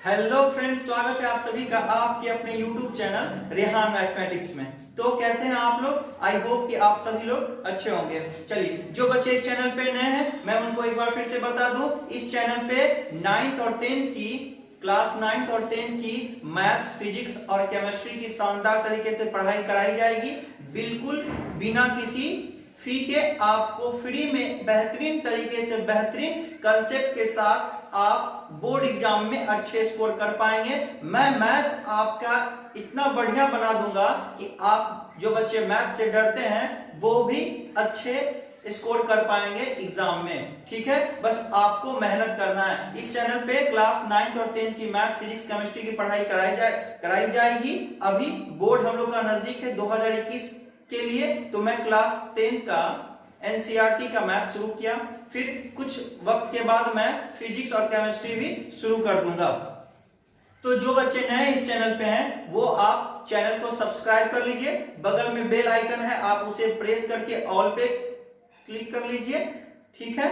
Hello friends, स्वागत है आप सभी का आपके अपने YouTube चैनल रेहान मैथमेटिक्स में। तो कैसे हैं आप लोग? आई होप कि आप सभी लोग अच्छे होंगे। चलिए, जो बच्चे इस चैनल पे नए हैं मैं उनको एक बार फिर से बता दूं, इस चैनल पे 9th और 10th की क्लास 9th और 10th की मैथ्स, फिजिक्स और केमिस्ट्री की शानदार तरीके से पढ़ाई कराई जाएगी। बिल्कुल बिना किसी फी के आपको फ्री में बेहतरीन तरीके से बेहतरीन कंसेप्ट के साथ आप बोर्ड एग्जाम में अच्छे स्कोर कर पाएंगे। मैं मैथ आपका इतना बढ़िया बना दूंगा कि आप जो बच्चे मैथ से डरते हैं वो भी अच्छे स्कोर कर पाएंगे एग्जाम में। ठीक है, बस आपको मेहनत करना है। इस चैनल पे क्लास 9th और 10th की मैथ, फिजिक्स, केमिस्ट्री की पढ़ाई कराई जाएगी। अभी बोर्ड हम लोग का नजदीक है 2021 के लिए, तो मैं क्लास 10th का एनसीईआरटी का मैथ शुरू किया, फिर कुछ वक्त के बाद मैं फिजिक्स और केमिस्ट्री भी शुरू कर दूंगा। तो जो बच्चे नए इस चैनल पे हैं वो आप चैनल को सब्सक्राइब कर लीजिए, बगल में बेल आइकन है आप उसे प्रेस करके ऑल पे क्लिक कर लीजिए। ठीक है,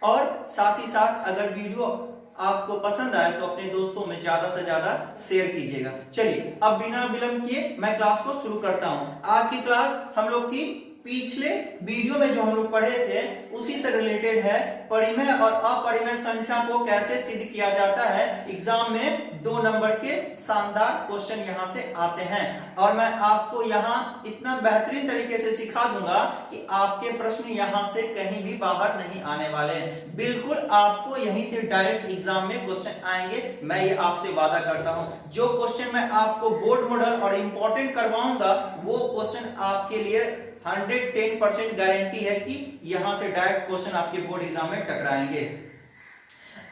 और साथ ही साथ अगर वीडियो आपको पसंद आए तो अपने दोस्तों में ज्यादा से ज्यादा शेयर कीजिएगा। चलिए, अब बिना विलंब किए मैं क्लास को शुरू करता हूं। आज की क्लास हम लोग की पिछले वीडियो में जो हम लोग पढ़े थे उसी से रिलेटेड है। परिमेय और अपरिमेय संख्या को कैसे सिद्ध किया जाता है। एग्जाम में 2 नंबर के शानदार क्वेश्चन यहां से आते हैं और मैं आपको यहां इतना बेहतरीन तरीके से सिखा दूंगा कि आपके प्रश्न यहां से कहीं भी बाहर नहीं आने वाले हैं। बिल्कुल आपको यहीं से डायरेक्ट एग्जाम में क्वेश्चन आएंगे, मैं ये आपसे वादा करता हूं। जो क्वेश्चन मैं आपको बोर्ड मॉडल और इंपॉर्टेंट करवाऊंगा वो क्वेश्चन आपके लिए 110% गारंटी है कि यहां से डायरेक्ट क्वेश्चन आपके बोर्ड एग्जाम में टकराएंगे।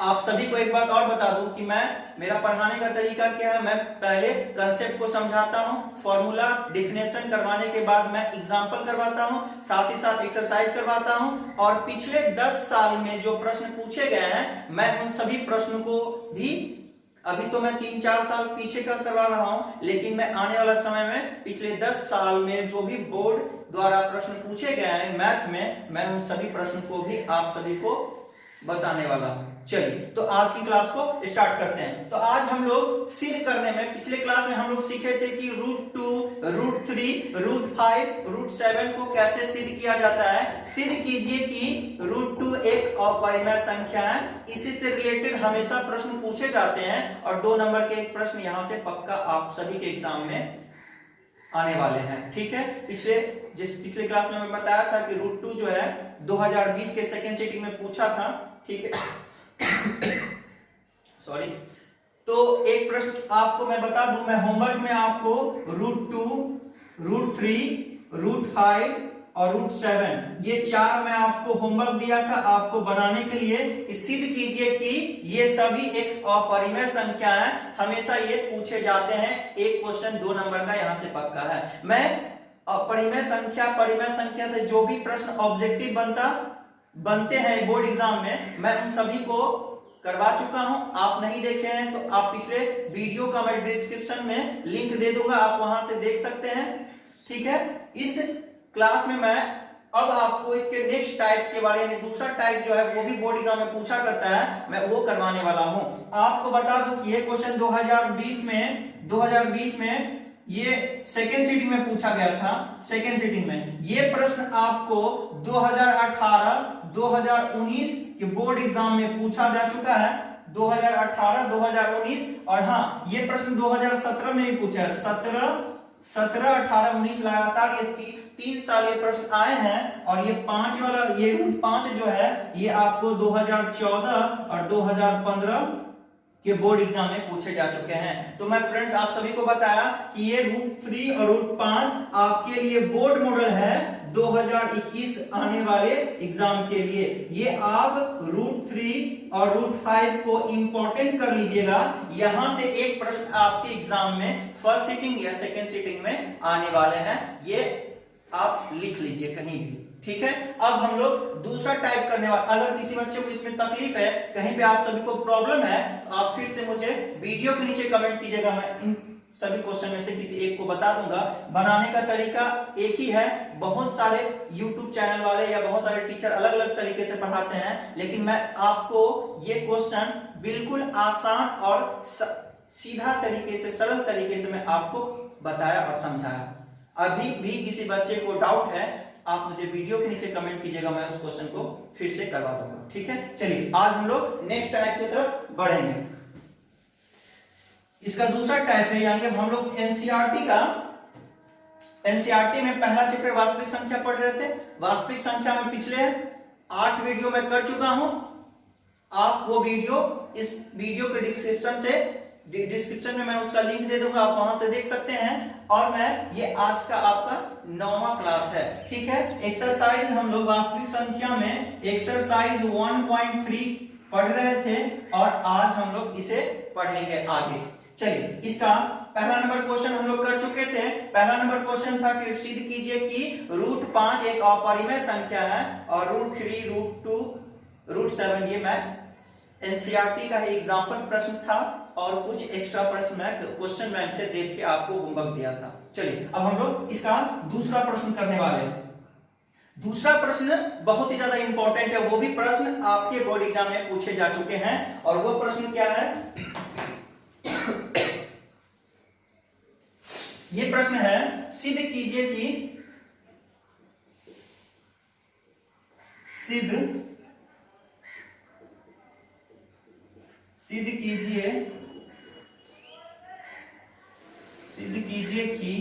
आप सभी को एक बात और बता दूं कि मेरा पढ़ाने का तरीका क्या है। मैं पहले कंसेप्ट को समझाता हूं, फॉर्मूला डेफिनेशन करवाने के बाद मैं एग्जांपल करवाता हूं, साथ ही साथ एक्सरसाइज करवाता हूं, और पिछले 10 साल में जो प्रश्न पूछे गए हैं मैं उन सभी प्रश्नों को भी, अभी तो मैं 3-4 साल पीछे का करवा रहा हूं, लेकिन मैं आने वाला समय में पिछले 10 साल में जो भी बोर्ड द्वारा प्रश्न पूछे गए हैं मैथ में, मैं उन सभी प्रश्न को भी आप सभी को बताने वाला हूं। चलिए, तो आज की क्लास को स्टार्ट करते हैं। तो आज हम लोग सिद्ध करने में, पिछले क्लास में हम लोग सीखे थे कि √2, √3, √5, √7 को कैसे सिद्ध किया जाता है। सिद्ध कीजिए कि √2 एक अपरिमेय संख्या है। इसी से रिलेटेड हमेशा प्रश्न पूछे जाते हैं और 2 नंबर के एक प्रश्न यहां से पक्का आप सभी के एग्जाम में आने वाले हैं। ठीक है, पिछले क्लास में मैं बताया था कि √2 जो है 2020 के सेकेंड सिटिंग में पूछा था। ठीक है सॉरी। तो एक प्रश्न आपको मैं बता दूं, मैं होमवर्क में आपको √2, √3, √5 और √7 ये 4 मैं आपको होमवर्क दिया था आपको बनाने के लिए। सिद्ध कीजिए कि ये सभी एक अपरिमेय संख्या है। हमेशा ये पूछे जाते हैं, एक क्वेश्चन 2 नंबर का यहां से पक्का है। मैं अपरिमेय संख्या, परिमेय संख्या से जो भी प्रश्न ऑब्जेक्टिव बनते हैं बोर्ड एग्जाम में, मैं उन सभी को करवा चुका हूं। आप नहीं देखे हैं तो आप पिछले वीडियो का मैं डिस्क्रिप्शन में लिंक दे दूंगा, आप वहां से देख सकते हैं। ठीक है, इस क्लास में मैं अब आपको इसके नेक्स्ट टाइप के बारे में, दूसरा टाइप जो है वो भी बोर्ड एग्जाम में पूछा करता है, मैं वो करवाने वाला हूं। आपको बता दूं कि ये क्वेश्चन 2020 में ये सेकेंड सिटिंग में पूछा गया था। सेकेंड सिटिंग में ये प्रश्न आपको 2018, 2019 के बोर्ड एग्जाम में पूछा जा चुका है। 2018, 2019 और हाँ, ये प्रश्न 2017 में भी पूछा है। 17, 18, 19 लगातार ये 3 साल ये प्रश्न आए हैं। और ये 5 वाला, ये 5 जो है ये आपको 2014 और 2015 के बोर्ड एग्जाम में पूछे जा चुके हैं। तो मैं फ्रेंड्स आप सभी को बताया कि ये √3 और √5 आपके लिए बोर्ड मॉडल है 2021 आने वाले एग्जाम के लिए। ये आप √3 और √5 को इंपॉर्टेंट कर लीजिएगा। यहां से एक प्रश्न आपके एग्जाम में फर्स्ट सिटिंग या सेकेंड सिटिंग में आने वाले हैं, ये आप लिख लीजिए कहीं भी। ठीक है, अब हम लोग दूसरा टाइप करने वाले। अगर किसी बच्चे को इसमें तकलीफ है, कहीं पे आप सभी को प्रॉब्लम है, तो आप फिर से मुझे वीडियो के नीचे कमेंट कीजिएगा, मैं सभी क्वेश्चन में से किसी एक को बता दूंगा। बनाने का तरीका एक ही है। बहुत सारे YouTube चैनल वाले या बहुत सारे टीचर अलग अलग तरीके से पढ़ाते हैं, लेकिन मैं आपको ये क्वेश्चन बिल्कुल आसान और सीधा तरीके से, सरल तरीके से मैं आपको बताया और समझाया। अभी भी किसी बच्चे को डाउट है, आप मुझे वीडियो के नीचे कमेंट कीजिएगा, मैं उस क्वेश्चन को फिर से करवा दूंगा। ठीक है, चलिए आज हम लोग नेक्स्ट टाइप की तरफ बढ़ेंगे। इसका दूसरा टाइप है, यानी अब हम लोग एनसीईआरटी में पहला चैप्टर वास्तविक संख्या पढ़ रहे थे। वास्तविक संख्या में पिछले 8 वीडियो में कर चुका हूं। आप वो वीडियो इस वीडियो के डिस्क्रिप्शन में मैं उसका लिंक दे दूंगा, आप वहां से देख सकते हैं। और मैं ये आज का आपका 9वां क्लास है। ठीक है, एक्सरसाइज हम लोग वास्तविक संख्या में एक्सरसाइज 1.3 पढ़ रहे थे और आज हम लोग इसे पढ़ेंगे आगे। चलिए, इसका पहला नंबर क्वेश्चन हम लोग कर चुके थे। पहला नंबर क्वेश्चन था कि सिद्ध कीजिए कि √5 एक अपरिमेय संख्या है और √3, √2, √7 ये मैं एनसीईआरटी का एग्जाम्पल प्रश्न था और कुछ एक्स्ट्रा प्रश्न मैं क्वेश्चन बैंक से देख के आपको होमवर्क दिया था। चलिए, अब हम लोग इसका दूसरा प्रश्न करने वाले हैं। दूसरा प्रश्न बहुत ही ज्यादा इंपॉर्टेंट है, वो भी प्रश्न आपके बोर्ड एग्जाम में पूछे जा चुके हैं। और वो प्रश्न क्या है? ये प्रश्न है, सिद्ध कीजिए कि सिद्ध कीजिए कि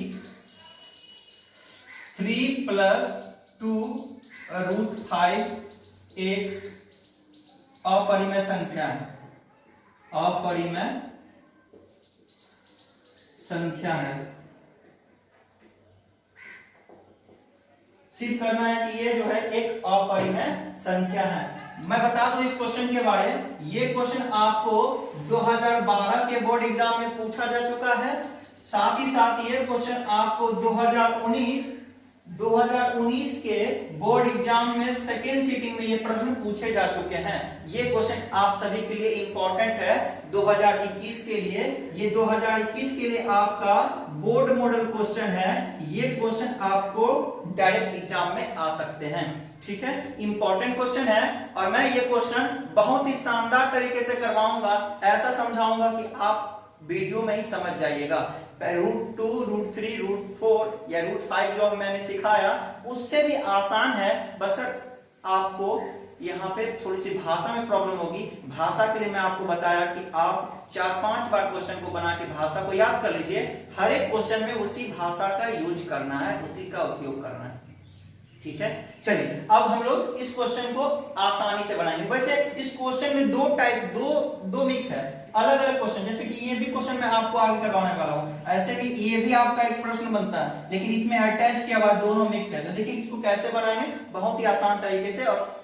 3 + 2 √5 एक अपरिमेय संख्या है। अपरिमेय संख्या है। सिद्ध करना है कि ये जो है एक अपरिमेय संख्या है। मैं बता दूं इस क्वेश्चन के बारे में, ये क्वेश्चन आपको 2012 के बोर्ड एग्जाम में पूछा जा चुका है। साथ ही साथ ये क्वेश्चन आपको 2019 के बोर्ड एग्जाम में सेकेंड सिटिंग में ये प्रश्न पूछे जा चुके हैं। ये क्वेश्चन आप सभी के लिए इंपॉर्टेंट है 2021 के लिए। ये 2021 के लिए आपका बोर्ड मॉडल क्वेश्चन है। ये क्वेश्चन आपको डायरेक्ट एग्जाम में आ सकते हैं। ठीक है, इंपॉर्टेंट क्वेश्चन है और मैं ये क्वेश्चन बहुत ही शानदार तरीके से करवाऊंगा। ऐसा समझाऊंगा कि आप वीडियो में ही समझ जाइएगा। √2, √3, √4 या √5 जो मैंने सिखाया उससे भी आसान है, बस आपको यहाँ पे थोड़ी सी भाषा में प्रॉब्लम होगी। भाषा के लिए मैं आपको बताया कि आप 4-5 बार क्वेश्चन को बना के भाषा को याद कर लीजिए। हर एक क्वेश्चन में उसी भाषा का यूज करना है, उसी का उपयोग करना है। ठीक है, चलिए अब हम लोग इस क्वेश्चन को आसानी से बनाएंगे। वैसे इस क्वेश्चन में दो मिक्स है, अलग अलग क्वेश्चन। जैसे कि ये भी क्वेश्चन मैं आपको आगे करवाने वाला हूं, ऐसे भी ये भी आपका एक प्रश्न बनता है, लेकिन इसमें अटैच किया हुआ दोनों मिक्स है। तो देखिए इसको कैसे बनाएंगे, बहुत ही आसान तरीके से और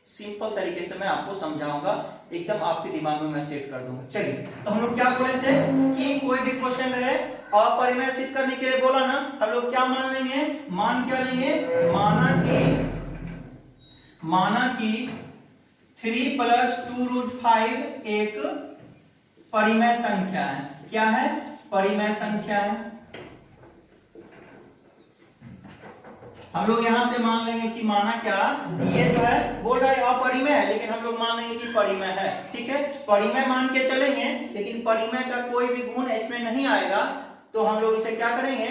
सिंपल तरीके से मैं आपको समझाऊंगा, एकदम आपके दिमाग में मैं सेट कर दूंगा। चलिए, तो हम लोग क्या बोले थे कि कोई भी क्वेश्चन रहे अपरिमेय सिद्ध करने के लिए बोला ना, हम लोग क्या मान लेंगे? मान क्या लेंगे? माना कि 3 + 2 √5 एक परिमेय संख्या है। क्या है? परिमेय संख्या है। हम लोग यहां से मान लेंगे कि माना क्या, ये जो है बोल रहा है अपरिमेय है, लेकिन हम लोग मान लेंगे कि परिमेय है। ठीक है, परिमेय मान के चलेंगे, लेकिन परिमेय का कोई भी गुण इसमें नहीं आएगा, तो हम लोग इसे क्या करेंगे?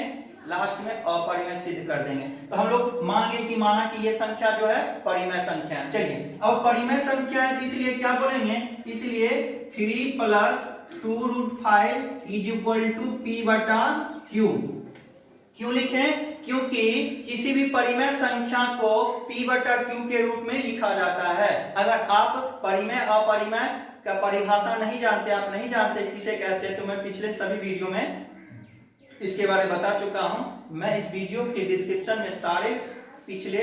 लास्ट में अपरिमेय सिद्ध कर देंगे। तो हम लोग मान लिए कि माना कि ये संख्या जो है परिमेय संख्या है। चलिए, अब परिमेय संख्या है तो इसलिए क्या बोलेंगे? इसलिए 3 + 2 √5 = p/q। क्यों लिखें? क्योंकि किसी भी परिमेय संख्या को p/q के रूप में लिखा जाता है। अगर आप परिमेय अपरिमेय का परिभाषा नहीं जानते, आप नहीं जानते किसे कहते हैं, तो मैं पिछले सभी वीडियो में इसके बारे में बता चुका हूं। मैं इस वीडियो के डिस्क्रिप्शन में सारे पिछले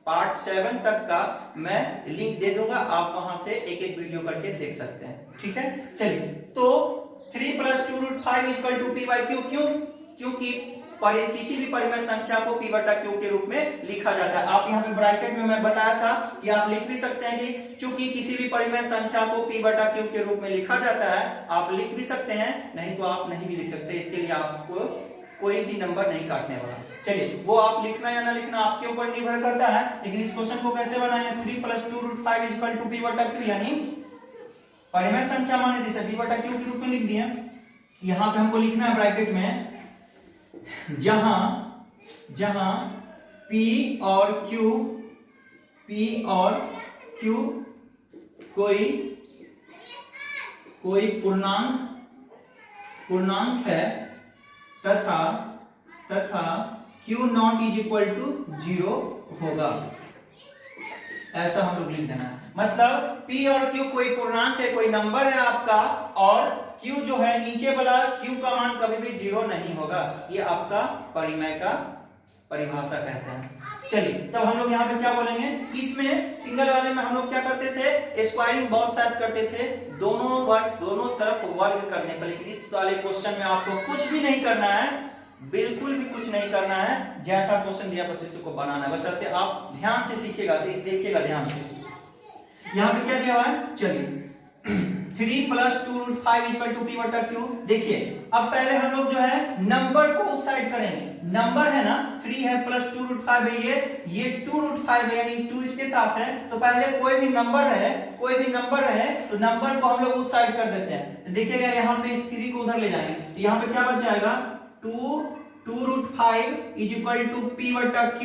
पार्ट 7 तक का मैं लिंक दे दूंगा, आप वहां से एक एक वीडियो करके देख सकते हैं। ठीक है, चलिए, तो 3 + 2 √5 = p/q। क्यों? क्योंकि किसी भी परिमेय संख्या को p बटा q के रूप में लिखा जाता है। आप यहाँ पे ब्रैकेट में मैं बताया था कि आप लिख भी सकते हैं कि चूंकि किसी भी परिमेय संख्या को p बटा q के रूप में लिखा जाता है, आप लिख भी सकते हैं, नहीं तो आप नहीं भी लिख सकते। इसके लिए आपको कोई भी नंबर नहीं काटने वाला। चलिए, वो आप लिखना या ना लिखना आपके ऊपर निर्भर करता है, लेकिन इस क्वेश्चन को कैसे बनाए, 3 + 2 √5 = p बटा q, यानी परिमेय संख्या माने जिसे p बटा q के रूप में लिख दिए। यहां पे हमको लिखना है ब्रैकेट में, जहां p और q कोई पूर्णांक है तथा q not is equal to 0 होगा। ऐसा हम लोग लिख देना है। मतलब p और q कोई पूर्णांक है, कोई नंबर है आपका, और q जो है नीचे वाला q का मान कभी भी 0 नहीं होगा। ये आपका परिमेय का परिभाषा कहते हैं। चलिए, तब हम लोग यहाँ पे क्या बोलेंगे, इसमें सिंगल वाले में हम लोग क्या करते थे, स्क्वायरिंग बहुत साथ करते थे, दोनों तरफ वर्ग करने पर। लेकिन इस वाले क्वेश्चन में आपको कुछ भी नहीं करना है, बिल्कुल भी कुछ नहीं करना है। जैसा क्वेश्चन दिया बस इसी को बनाना है, बशर्ते आप ध्यान से सीखिएगा, देखिएगा ध्यान से। यहाँ पे क्या दिया हुआ है, चलिए 3 + 2 √5 = p बटा q। देखिए, अब पहले हम लोग जो है नंबर को उस साइड करेंगे। नंबर है ना, 3 है + 2 √5 है, ये 2 √5 है, यानी 2 इसके साथ है। तो पहले कोई भी नंबर है तो नंबर को हम लोग उस साइड कर देते हैं। तो देखिएगा यहाँ पे इस 3 को उधर ले जाएंगे, तो यहाँ पे क्या बच जाएगा, 2 √5 = p बटा q।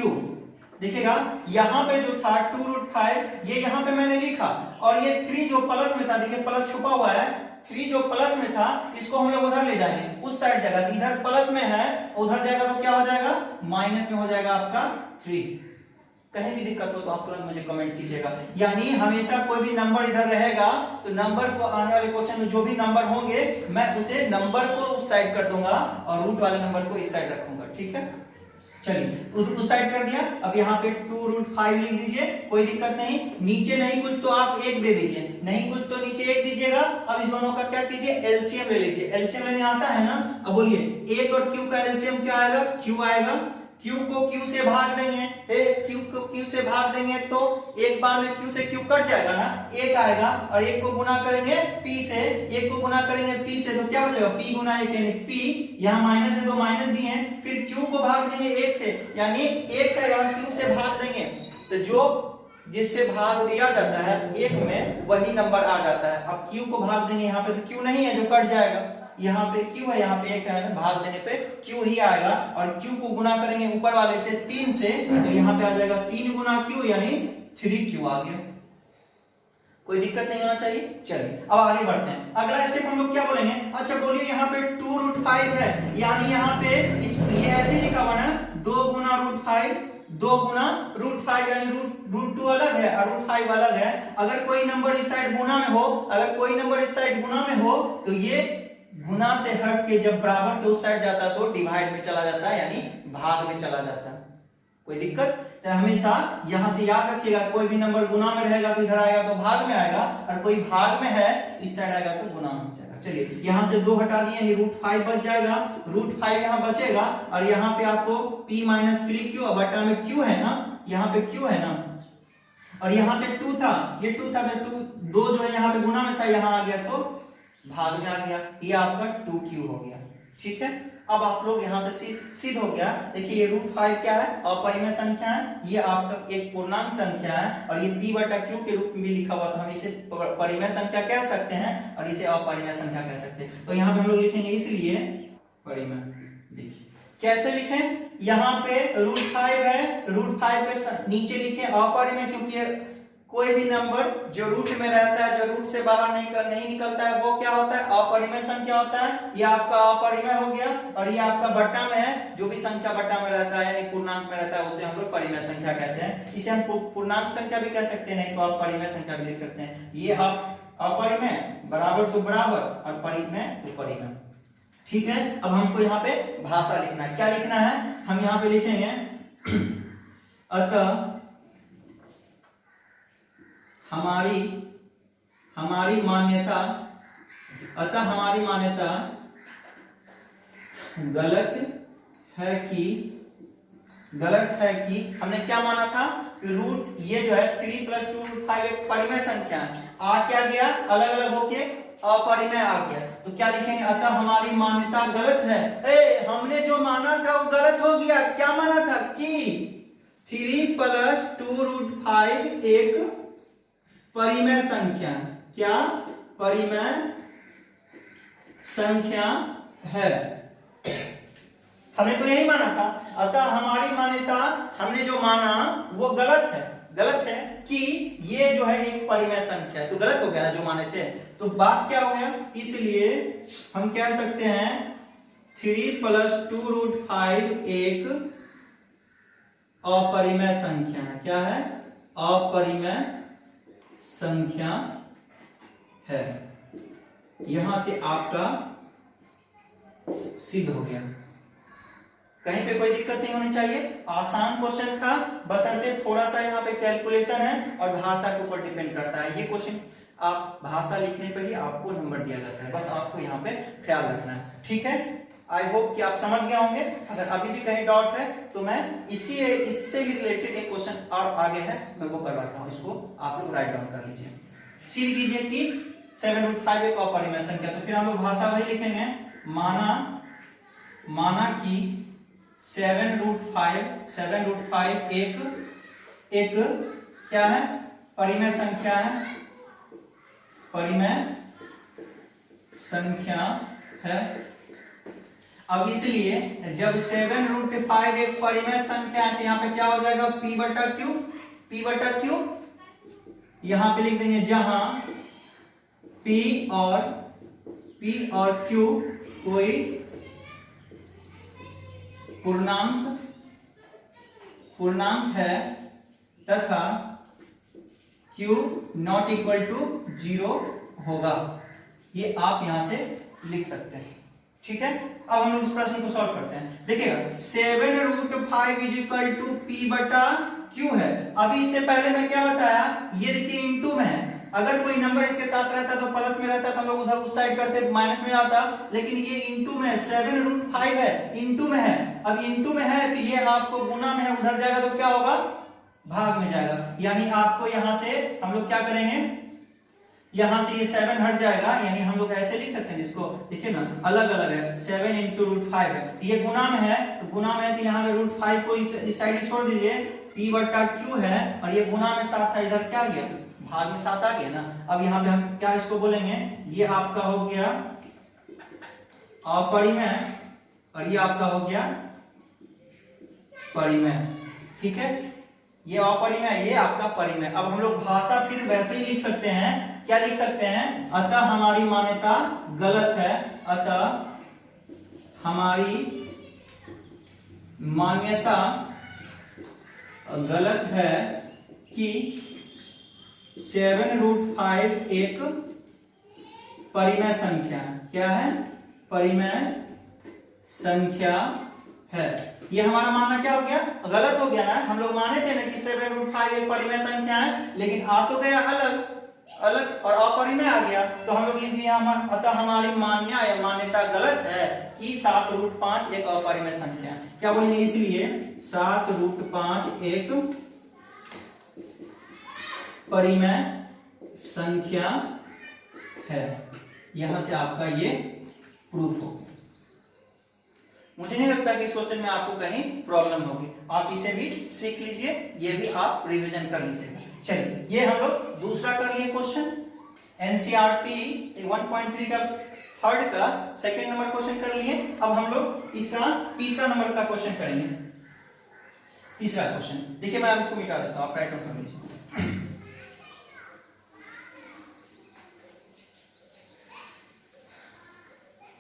देखिएगा यहाँ पे जो था 2 √5, ये यहाँ पे मैंने लिखा, और ये 3 जो प्लस में था, देखिए प्लस छुपा हुआ है, 3 जो प्लस में था इसको हम लोग उधर ले जाएंगे, उस साइड जाएगा। इधर प्लस में है, उधर जाएगा तो क्या हो जाएगा, माइनस में हो जाएगा आपका 3। कहीं भी दिक्कत हो तो आप तुरंत मुझे कमेंट कीजिएगा। यानी हमेशा कोई भी नंबर इधर रहेगा तो नंबर को आने वाले क्वेश्चन में जो भी नंबर होंगे मैं उसे नंबर को उस साइड कर दूंगा और रूट वाले नंबर को इस साइड रखूंगा। ठीक है, चलिए उस साइड कर दिया। अब यहाँ पे 2 √5 लिख दीजिए, कोई दिक्कत नहीं। नीचे नहीं कुछ तो आप 1 दे दीजिए, नहीं कुछ तो नीचे 1 दीजिएगा। अब इस दोनों का क्या कीजिए, एलसीएम ले लीजिए। एलसीएम लेने आता है ना, अब बोलिए 1 और q का एलसीएम क्या आएगा, q आएगा। q को q से भाग देंगे, q को q से भाग देंगे तो एक बार में q से q कट जाएगा ना, 1 आएगा। और 1 को गुना करेंगे p से, 1 को गुना करेंगे p से तो क्या हो जाएगा, p गुना 1 यानी p। यहाँ माइनस है तो माइनस दिए हैं, फिर q को भाग देंगे 1 से, यानी 1 का यहाँ q से भाग देंगे तो जो जिससे भाग दिया जाता है 1 में वही नंबर आ जाता है। अब q को भाग देंगे, यहाँ पे तो q नहीं है जो कट जाएगा, यहाँ पे q है, यहाँ पे 1 है, भाग देने पे q ही आएगा। और q को गुना करेंगे ऊपर वाले से 3 से तो यहाँ पे आ जाएगा 3 गुना q यानी 3q आ गया। कोई दिक्कत नहीं होना चाहिए। चलिए अब आगे बढ़ते हैं। अगला स्टेप हम लोग क्या बोलेंगे, अच्छा बोलिए यहाँ पे 2 √5 है, यानी यहाँ पे ये ऐसे लिखा हुआ ना, 2 गुना √5, 2 गुना √5 यानी √2 अलग है और √5 अलग है। अगर कोई नंबर इस साइड गुना में हो, अगर कोई नंबर इस साइड गुना में हो तो ये गुना से हट के जब बराबर के उस साइड जाता है तो डिवाइड में चला जाता है, यानी भाग में चला जाता है। कोई दिक्कत, तो हमेशा यहां से याद रखिएगा, कोई भी नंबर गुना में रहेगा तो इधर आएगा तो भाग में आएगा, और कोई भाग में है इस साइड आएगा तो गुना में हो जाएगा। चलिए यहां से 2 हटा दिए, यानी √5 बच जाएगा, √5 यहाँ बचेगा। और यहाँ पे आपको p - 3q बटा में q है ना, यहाँ पे q है ना, और यहाँ से 2 था, ये 2 था तो 2 जो है यहाँ पे गुना में था, यहाँ आ गया तो भाग में आ गया, ये आपका 2q हो गया। ठीक है, अब आप लोग यहाँ से सिद्ध हो गया। देखिए ये √5 क्या है, अपरिमेय संख्या है, ये आपका एक पूर्णांक संख्या है, और ये p बटा q के रूप में भी लिखा हुआ, तो हम इसे परिमेय संख्या कह सकते हैं और इसे अपरिमेय संख्या कह सकते हैं। तो यहाँ पे हम लोग लिखेंगे इसलिए परिमेय। देखिए कैसे लिखें, यहाँ पे √5 है, √5 के नीचे लिखे अपरिमेय, क्योंकि कोई भी नंबर जो रूट में रहता है, जो रूट से बाहर नहीं निकलता है, वो क्या होता है, अपरिमेय संख्या होता है। ये आपका अपरिमेय हो गया। और ये आपका बट्टा में है, जो भी संख्या बट्टा में रहता है यानी पूर्णांक में रहता है उसे हम लोग परिमेय संख्या कहते हैं। इसे हम पूर्णांक संख्या भी कह सकते हैं, नहीं तो आप परिमेय संख्या भी लिख सकते हैं। ये आप अपरिमेय बराबर तो बराबर और परिमेय तो परिमेय। ठीक है, अब हमको यहाँ पे भाषा लिखना है। क्या लिखना है, हम यहाँ पे लिखेंगे अतः हमारी मान्यता गलत है कि हमने क्या माना था कि रूट ये जो है 3 + 2 √ 5 एक परिमेय संख्या है। आ क्या गया, अलग अलग होके अपरिमेय आ गया, तो क्या लिखेंगे, अतः हमारी मान्यता गलत है। हमने जो माना था वो गलत हो गया। क्या माना था कि 3 + 2 √ 5 एक परिमेय संख्या, क्या परिमेय संख्या है। हमने तो यही माना था, अतः हमारी मान्यता, हमने जो माना वो गलत है कि ये जो है एक परिमेय संख्या है, तो गलत हो गया ना जो माने थे। तो बात क्या हो गया, इसलिए हम कह सकते हैं 3 + 2 √ 5 एक अपरिमेय संख्या है। क्या है, अपरिमेय संख्या है। यहां से आपका सिद्ध हो गया, कहीं पे कोई दिक्कत नहीं होनी चाहिए। आसान क्वेश्चन था, बशर्ते थोड़ा सा यहाँ पे कैलकुलेशन है और भाषा के ऊपर डिपेंड करता है। ये क्वेश्चन आप भाषा लिखने पर ही आपको नंबर दिया जाता है, बस आपको यहाँ पे ख्याल रखना है, ठीक है। आई होप कि आप समझ गए होंगे। अगर अभी भी कहीं डाउट है तो मैं इससे ही रिलेटेड एक क्वेश्चन और आगे है, मैं वो करवाता हूँ, इसको आप लोग राइट डाउन कर लीजिए। सीध कीजिए कि 7 √ 5 एक अपरिमेय संख्या, तो फिर हम लोग भाषा वही लिखेंगे, माना कि 7 √ 5 एक क्या है, परिमेय संख्या है, परिमेय संख्या है। अब इसलिए जब 7 √ 5 एक परिमेय संख्या है तो यहाँ पे क्या हो जाएगा, P/Q यहां पे लिख देंगे, जहां P और Q कोई पूर्णांक है तथा Q ≠ 0 होगा। ये आप यहां से लिख सकते हैं, ठीक है। अब हम लोग इस प्रश्न को सॉल्व करते हैं। देखिएगा 7 √ 5 P/Q है। अभी इससे पहले मैं क्या बताया, ये देखिए इनटू में है, अगर कोई नंबर इसके साथ रहता तो प्लस में रहता तो हम लोग उधर उस साइड करते माइनस में आता, लेकिन ये इनटू में 7 √ 5 है, इनटू में है। अब इनटू में है तो ये आपको गुना में है, उधर जाएगा तो क्या होगा, भाग में जाएगा। यानी आपको यहां से हम लोग क्या करेंगे, यहां से ये 7 हट जाएगा, यानी हम लोग ऐसे लिख सकते हैं जिसको, देखिए ना अलग अलग है, 7 × √5 है, ये गुना में है, तो गुना में है तो यहाँ पे √5 को इस साइड छोड़ दीजिए, P/Q है, और ये गुना में 7 था, इधर क्या गया, भाग में 7 आ गया ना। अब यहाँ पे हम क्या इसको बोलेंगे, ये आपका हो गया अपरिमेय और ये आपका हो गया परिमेय, ठीक है। ये अपरिमेय, ये आपका परिमेय। अब हम लोग भाषा फिर वैसे ही लिख सकते हैं, क्या लिख सकते हैं, अतः हमारी मान्यता गलत है, अतः हमारी मान्यता गलत है कि 7 √ 5 एक परिमेय संख्या, क्या है, परिमेय संख्या है। ये हमारा मानना क्या हो गया, गलत हो गया ना। हम लोग माने थे ना कि 7 √ 5 एक परिमेय संख्या है, लेकिन आ तो गया अलग और अपरिमेय आ गया, तो हम लोग लिख दिया अतः हमारी मान्यता गलत है कि 7 √ 5 एक अपरिमेय संख्या है। क्या बोलेंगे, इसलिए 7 √ 5 एक परिमेय संख्या है। यहां से आपका ये प्रूफ हो। मुझे नहीं लगता कि इस क्वेश्चन में आपको कहीं प्रॉब्लम होगी, आप इसे भी सीख लीजिए, ये भी आप रिवीजन कर लीजिएगा। चलिए, ये हम लोग दूसरा कर लिए क्वेश्चन, एनसीईआरटी 1.3 का थर्ड का सेकंड नंबर क्वेश्चन कर लिए। अब हम लोग इसका तीसरा नंबर का क्वेश्चन करेंगे। तीसरा क्वेश्चन देखिए, मैं इसको मिटा देता हूं, आप राइट डाउन कर लीजिए।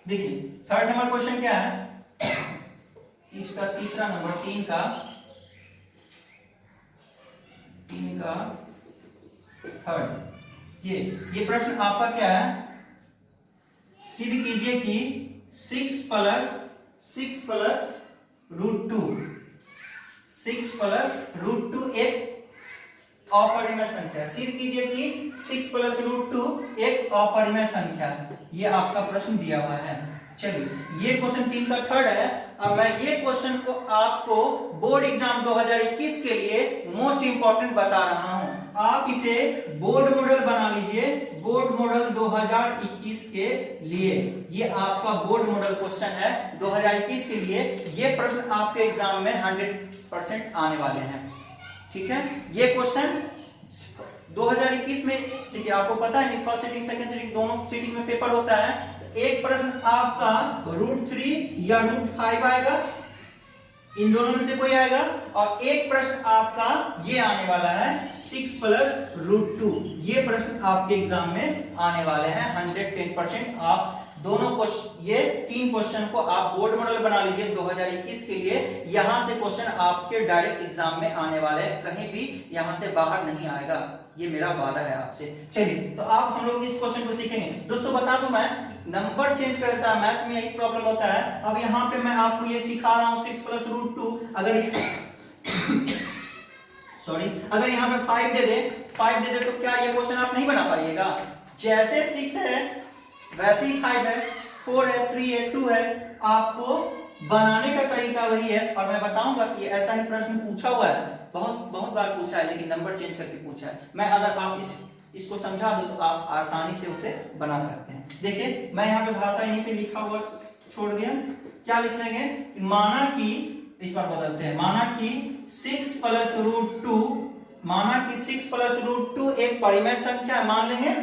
देखिए थर्ड नंबर क्वेश्चन क्या है, इसका तीसरा नंबर 3 का थर्ड। ये प्रश्न आपका क्या है, सिद्ध कीजिए कि 6 + √2 एक अपरिमेय संख्या है। सिद्ध कीजिए कि 6 + √2 एक अपरिमेय संख्या है। ये आपका प्रश्न दिया हुआ है। चलिए ये क्वेश्चन 3 का थर्ड है। अब मैं ये क्वेश्चन को आपको बोर्ड एग्जाम 2021 के लिए मोस्ट इंपॉर्टेंट बता रहा हूं। आप इसे बोर्ड मॉडल बना लीजिए, बोर्ड मॉडल 2021 के लिए। ये आपका बोर्ड मॉडल क्वेश्चन है 2021 के लिए। ये प्रश्न आपके एग्जाम में 100% आने वाले हैं। ठीक है, ये क्वेश्चन 2021 में, ठीक है, आपको पता है फर्स्ट सिटिंग सेकंड सिटिंग दोनों सिटिंग में पेपर होता है। एक प्रश्न आपका √3 या √5 आएगा, इन दोनों में से कोई आएगा, और एक प्रश्न आपका ये आने वाला है 6 + √2। ये प्रश्न आपके एग्जाम में आने वाले हैं 110%। आप दोनों क्वेश्चन, ये 3 क्वेश्चन को आप बोर्ड मॉडल बना लीजिए 2021 के लिए। यहां से क्वेश्चन आपके डायरेक्ट एग्जाम में आने वाले हैं, कहीं भी यहां से बाहर नहीं आएगा, ये मेरा वादा है आपसे। चलिए तो आप हम लोग इस क्वेश्चन को सीखेंगे। दोस्तों बता दूं, मैं नंबर चेंज कर देता है, मैथ में यही प्रॉब्लम होता है। अब यहाँ पे मैं आपको ये सिखा रहा हूँ 6 + √2। अगर सॉरी, अगर यहाँ पे 5 दे दे तो क्या ये क्वेश्चन आप नहीं बना पाइएगा? जैसे 6 है वैसे ही 5 है, 4 है, 3 है, 2 है। आपको बनाने का तरीका वही है, और मैं बताऊंगा कि ऐसा ही प्रश्न पूछा हुआ है, बहुत बार पूछा है, लेकिन नंबर चेंज करके पूछा है। मैं अगर आप इसको समझा दूं तो आप आसानी से उसे बना सकते हैं। देखिए मैं यहाँ पे भाषा यहीं पे लिखा हुआ छोड़ दिया। क्या लिख लेंगे? माना कि, इस बार बदलते हैं, माना कि 6 + √2, माना कि 6 + √2 एक परिमेय संख्या है, मान लेंगे।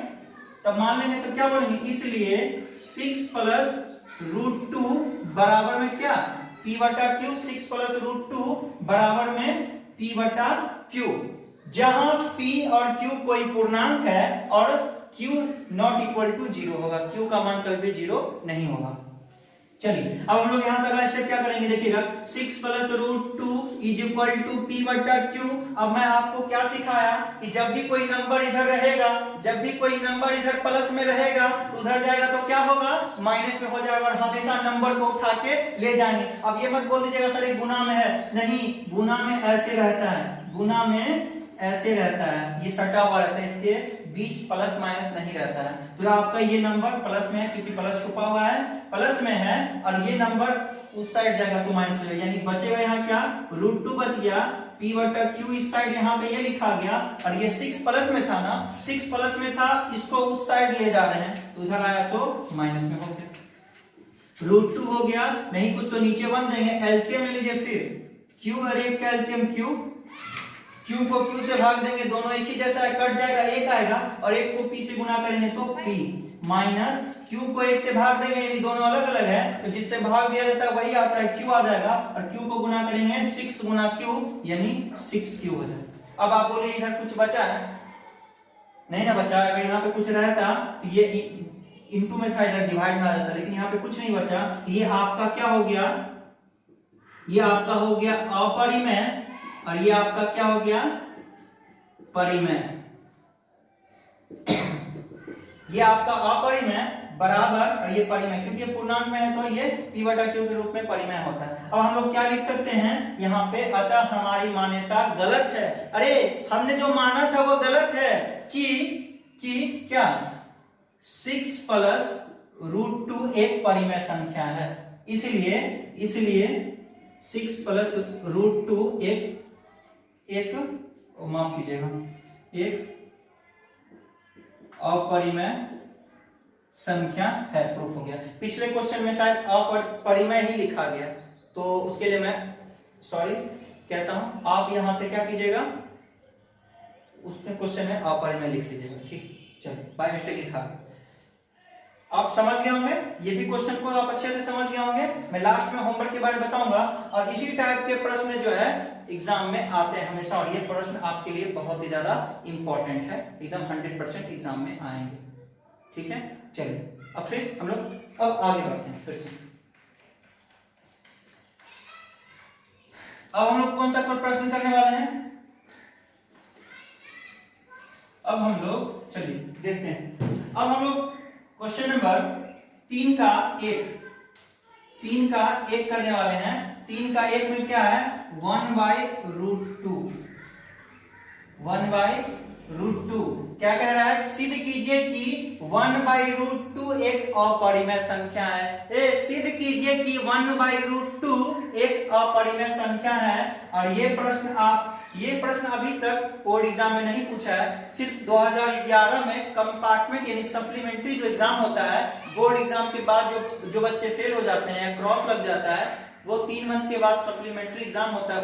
तब मान लेंगे तो क्या बोलेंगे? इसलिए 6 + √2 बराबर में क्या? p/q। 6 + √2 बराबर में p/q, जहां p और q कोई पूर्णांक है और q ≠ 0 होगा। q का मान कभी भी 0 नहीं होगा। चलिए अब हम लोग यहां से अगला स्टेप क्या करेंगे, देखिएगा। 6 + √2 = p/q। अब मैं आपको क्या सिखाया कि जब भी कोई नंबर इधर रहेगा, जब भी कोई नंबर इधर प्लस में रहेगा, उधर जाएगा तो क्या होगा? माइनस में हो जाएगा, और हमेशा नंबर को उठा के ले जाएंगे। अब ये मत बोल दीजिएगा सर ये गुना में है, नहीं, गुना में ऐसे रहता है, गुना में ऐसे रहता है, ये सटा हुआ रहता है, इसके बीच प्लस माइनस नहीं रहता है। तो आपका ये नंबर प्लस में है, क्योंकि प्लस छुपा हुआ है, प्लस में है, और ये नंबर उस साइड जाएगा तो माइनस हो जाएगा, यानी बचेगा यहाँ क्या? √2 बच गया, p/q इस साइड यहाँ पे ये लिखा गया, और ये 6 प्लस में था ना, 6 प्लस में था, इसको उस साइड ले जा रहे हैं, तो उधर आया तो माइनस में हो गया। √2 हो गया, नहीं कुछ तो नीचे बन देंगे, एलसीएम ले लीजिए फिर। q और 1 का एलसीएम q को q से भाग देंगे, दोनों एक ही जैसा है, कट जाएगा, 1 आएगा, और 1 को p से गुना करेंगे तो p, माइनस q को 1 से भाग देंगे, यानी दोनों अलग अलग है, तो जिससे भाग दिया जाता है वही आता है, q आ जाएगा, और q को गुना करेंगे 6 × q, यानी 6q हो जाएगा। अब आप बोलिए इधर कुछ बचा है? नहीं ना बचा। अगर यहाँ पे कुछ रहता तो ये इंटू में था, इधर डिवाइड में आ जाता, लेकिन यहाँ पे कुछ नहीं बचा। ये आपका क्या हो गया? ये आपका हो गया अपरिमेय, और ये आपका क्या हो गया? परिमेय। ये आपका अपरिमेय बराबर, और ये परिमेय, क्योंकि पूर्णांक में है तो ये p/q के रूप में परिमेय होता है। अब हम लोग क्या लिख सकते हैं यहाँ पे? अतः हमारी मान्यता गलत है। अरे हमने जो माना था वो गलत है कि क्या 6 + √2 एक परिमेय संख्या है, इसलिए 6 + √2 एक माफ कीजिएगा, एक अपरिमेय संख्या है। प्रूफ हो गया। पिछले क्वेश्चन में शायद अपरिमेय ही लिखा गया, तो उसके लिए मैं सॉरी कहता हूं। आप यहां से क्या कीजिएगा, उसमें क्वेश्चन में अपरिमेय लिख लीजिएगा, ठीक? चलिए, बाय मिस्टेक लिखा। आप समझ गए होंगे, ये भी क्वेश्चन को आप अच्छे से समझ गए होंगे। मैं लास्ट में होमवर्क के बारे में बताऊंगा, और इसी टाइप के प्रश्न जो है एग्जाम में आते हैं हमेशा, और ये प्रश्न आपके लिए बहुत ही ज्यादा इंपॉर्टेंट है, एकदम 100% एग्जाम में आएंगे। ठीक है, चलिए अब फिर हम लोग अब आगे बढ़ते हैं फिर से। अब हम लोग कौन सा प्रश्न करने वाले हैं? अब हम लोग चलिए देखते हैं। अब हम लोग क्वेश्चन नंबर 3 का 1 करने वाले हैं। 3 का 1 में क्या है? 1/√2 1/√2 क्या कह रहा है, सिद्ध कीजिए कि 1/√2 एक अपरिमेय संख्या है। सिद्ध कीजिए कि 1/√2 एक अपरिमेय संख्या है। और ये प्रश्न अभी तक बोर्ड एग्जाम में नहीं पूछा है, सिर्फ 2011 में कंपार्टमेंट यानी सप्लीमेंट्री जो एग्जाम होता है बोर्ड एग्जाम के बाद, जो बच्चे फेल हो जाते हैं, क्रॉस लग जाता है, वो 3 मंथ के बाद सप्लीमेंट्री एग्जाम होता है,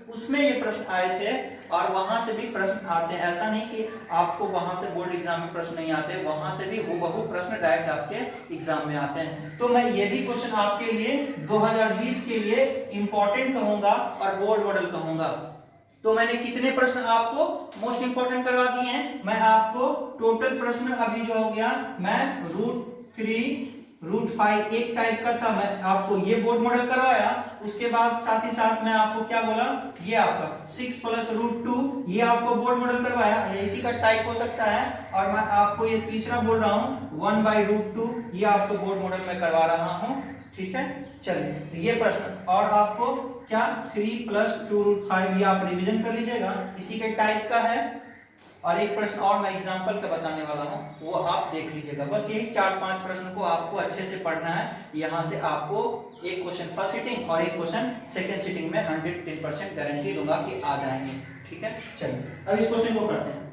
उसमें ये प्रश्न आए थे और वहां से भी प्रश्न आते हैं। ऐसा नहीं कि आपको वहां से बोर्ड एग्जाम में प्रश्न नहीं आते, वहां से भी हूबहू प्रश्न डायरेक्ट आपके एग्जाम में आते हैं। तो मैं ये भी क्वेश्चन आपके लिए 2020 के लिए इंपॉर्टेंट कहूंगा और बोर्ड मॉडल कहूंगा। तो मैंने कितने प्रश्न आपको मोस्ट इंपोर्टेंट करवा दिए हैं, मैं आपको टोटल प्रश्न अभी जो हो गया, मैं √3 √5 एक टाइप का था, मैं आपको ये बोर्ड मॉडल करवाया। उसके बाद साथ ही साथ मैं आपको क्या बोला, ये आपका 6 + √2 ये आपको बोर्ड मॉडल करवाया, इसी का टाइप हो सकता है। और मैं आपको ये तीसरा बोल रहा हूँ 1/√2 ये आपको बोर्ड मॉडल में करवा रहा हूँ। ठीक है, चलिए ये प्रश्न और आपको क्या 3 + 2√5 ये आप रिवीजन कर लीजिएगा, इसी के टाइप का है। और एक प्रश्न और मैं एग्जांपल का बताने वाला हूं, वो आप देख लीजिएगा। बस यही 4-5 प्रश्न को आपको अच्छे से पढ़ना है। यहां से आपको एक क्वेश्चन फर्स्ट सिटिंग और एक क्वेश्चन सेकंड सिटिंग में 110% गारंटी दूंगा कि आ जाएंगे। ठीक है, चलिए अब इस क्वेश्चन को करते हैं।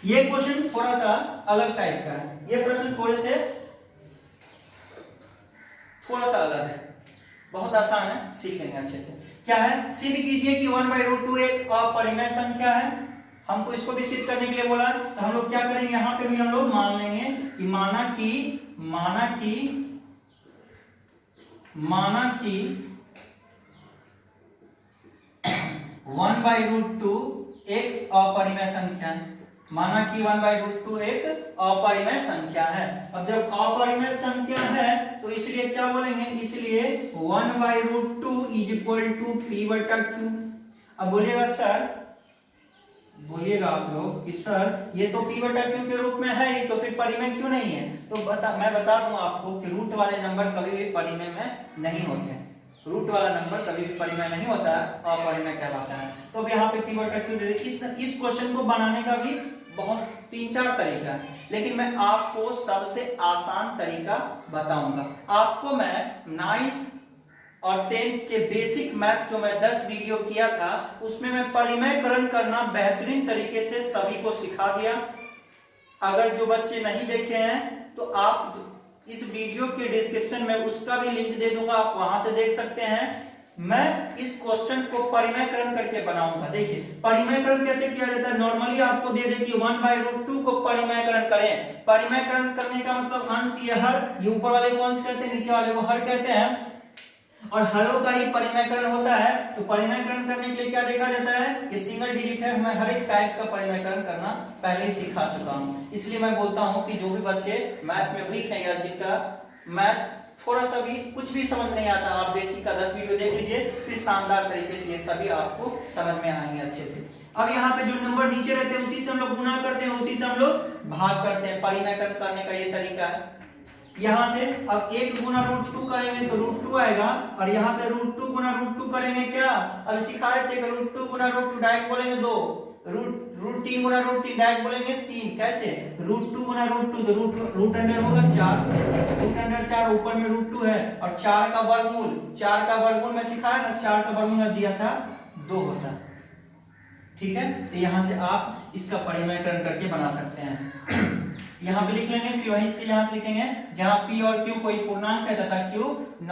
ये क्वेश्चन थोड़ा सा अलग टाइप का है, ये प्रश्न थोड़ा सा अलग है, बहुत आसान है, सीख लेंगे अच्छे से। क्या है, सिद्ध कीजिए कि 1/√2 एक अपरिमेय संख्या है। हमको इसको भी सिद्ध करने के लिए बोला, तो हम लोग क्या करेंगे, यहाँ पे भी हम लोग मान लेंगे कि माना कि 1/√2 एक अपरिमेय संख्या है। माना कि 1/√2 एक अपरिमेय संख्या है। अब जब अपरिमेय संख्या है तो इसलिए क्या बोलेंगे, इसलिए 1/√2 = p/q। अब बोलिएगा सर, बोलिएगा आप लोग कि सर ये तो p/q के रूप में है ही, तो फिर परिमेय क्यों नहीं है? तो मैं बता दूं आपको कि रूट वाले नंबर कभी भी परिमेय में नहीं होते हैं। रूट वाला नंबर कभी भी परिमेय नहीं होता है, अपरिमेय कहलाता है। तो अब यहाँ पे p/q दे दे। इस क्वेश्चन को बनाने का भी बहुत 3-4 तरीका है, लेकिन मैं आपको सबसे आसान तरीका बताऊंगा। आपको मैं 9th और 10th के बेसिक मैथ जो मैं 10 वीडियो किया था, उसमें मैं परिमेयकरण करना बेहतरीन तरीके से सभी को सिखा दिया। अगर जो बच्चे नहीं देखे हैं तो आप इस वीडियो के डिस्क्रिप्शन में उसका भी लिंक दे दूंगा, आप वहां से देख सकते हैं। मैं इस क्वेश्चन को परिमेयकरण करके बनाऊंगा। देखिए परिमेयकरण कैसे किया जाता है, नॉर्मली आपको दे दे कि 1/√2 को परिमेयकरण करें। परिमेयकरण करने का मतलब अंश ये हर, ये ऊपर वाले को अंश कहते हैं, नीचे वाले को हर कहते हैं, और हरों का ही परिमेयकरण होता है। तो परिमेयकरण करने के लिए क्या देखा जाता है, ये सिंगल डिजिट है, मैं हर एक टाइप का परिमेयकरण करना पहले ही सिखा चुका हूं। इसलिए मैं बोलता हूं कि जो भी बच्चे मैथ में वीक है या जिनका मैथ थोड़ा सा भी कुछ भी समझ नहीं आता, आप बेसिक का 10 वीडियो देख लीजिए, फिर शानदार तरीके से ये सभी आपको समझ में आएंगे अच्छे से। अब यहाँ पे जो नंबर नीचे रहते हैं उसी से हम लोग गुना करते हैं, उसी से हम लोग भाग करते हैं। परिमेयकरण करने का ये तरीका है। यहाँ से अब 1 × √2 करेंगे तो √2 आएगा, और यहाँ से √2 × √2 करेंगे क्या, अब सिखाए थे कि √2 × √2 डायरेक्ट बोलेंगे 2, √3 × √3 डायरेक्ट बोलेंगे 3। कैसे, √2 × √2 तो रूट अंडर होगा 4, रूट अंडर 4, ऊपर में √2 है, और 4 का वर्गमूल, 4 का वर्गमूल में सिखाया ना, 4 का वर्गमूल दिया था 2 होता। ठीक है, तो यहाँ से आप इसका परिमेयकरण करके बना सकते हैं। यहाँ पे लिख लेंगे, फिर वहीं से यहाँ से लिखेंगे जहां p और q कोई पूर्णांक है तथा q ≠